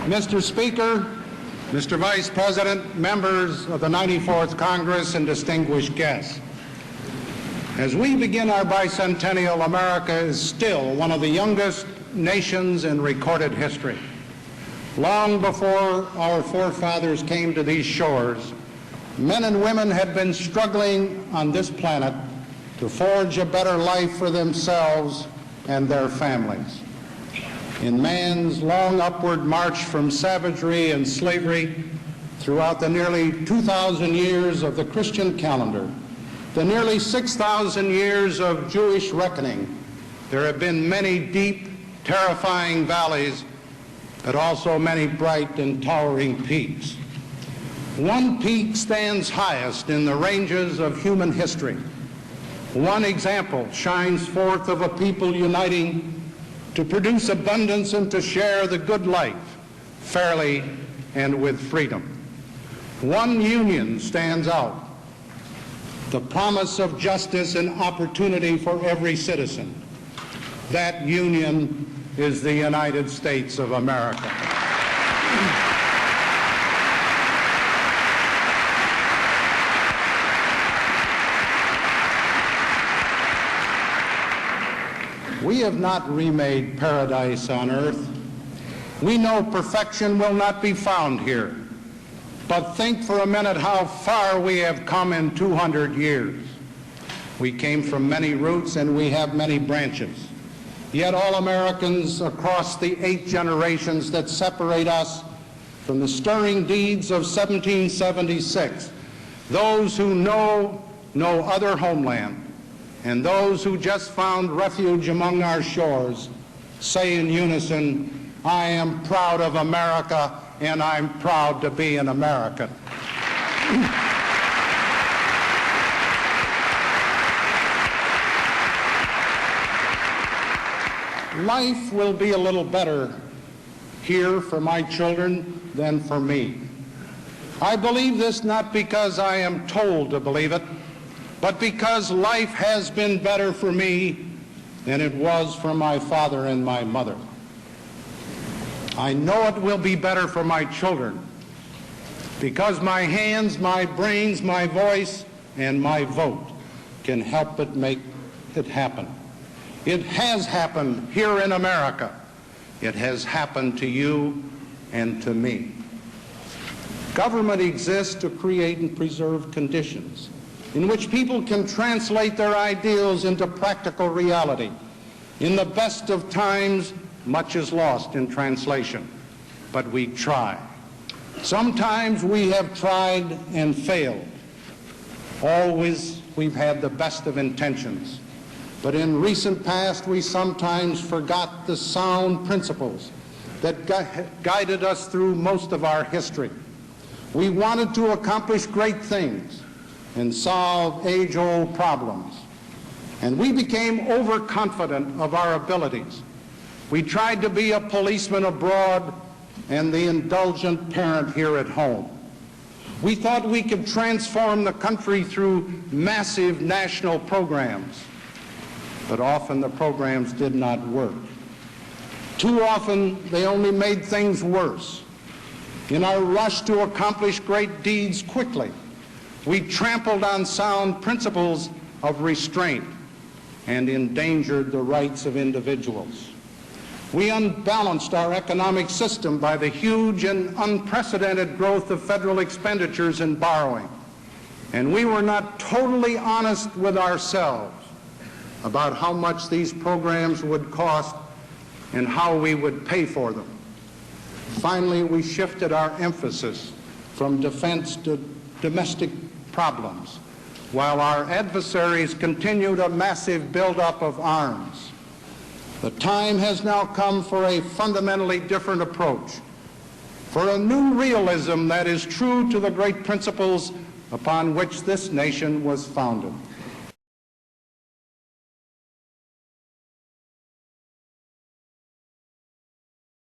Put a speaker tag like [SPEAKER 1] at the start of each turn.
[SPEAKER 1] Mr. Speaker, Mr. Vice President, members of the 94th Congress, and distinguished guests. As we begin our bicentennial, America is still one of the youngest nations in recorded history. Long before our forefathers came to these shores, men and women had been struggling on this planet to forge a better life for themselves and their families. In man's long upward march from savagery and slavery throughout the nearly 2,000 years of the Christian calendar, the nearly 6,000 years of Jewish reckoning, there have been many deep, terrifying valleys, but also many bright and towering peaks. One peak stands highest in the ranges of human history. One example shines forth of a people uniting to produce abundance and to share the good life fairly and with freedom. One union stands out, the promise of justice and opportunity for every citizen. That union is the United States of America. We have not remade paradise on earth. We know perfection will not be found here. But think for a minute how far we have come in 200 years. We came from many roots and we have many branches. Yet all Americans across the 8 generations that separate us from the stirring deeds of 1776, those who know no other homeland, and those who just found refuge among our shores, say in unison, I am proud of America and I'm proud to be an American. Life will be a little better here for my children than for me. I believe this not because I am told to believe it, but because life has been better for me than it was for my father and my mother. I know it will be better for my children because my hands, my brains, my voice, and my vote can help it make it happen. It has happened here in America. It has happened to you and to me. Government exists to create and preserve conditions in which people can translate their ideals into practical reality. In the best of times, much is lost in translation, but we try. Sometimes we have tried and failed. Always we've had the best of intentions, but in recent past we sometimes forgot the sound principles that guided us through most of our history. We wanted to accomplish great things and solve age-old problems. And we became overconfident of our abilities. We tried to be a policeman abroad and the indulgent parent here at home. We thought we could transform the country through massive national programs, but often the programs did not work. Too often they only made things worse. In our rush to accomplish great deeds quickly, we trampled on sound principles of restraint and endangered the rights of individuals. We unbalanced our economic system by the huge and unprecedented growth of federal expenditures and borrowing. And we were not totally honest with ourselves about how much these programs would cost and how we would pay for them. Finally, we shifted our emphasis from defense to domestic problems, while our adversaries continued a massive buildup of arms. The time has now come for a fundamentally different approach, for a new realism that is true to the great principles upon which this nation was founded.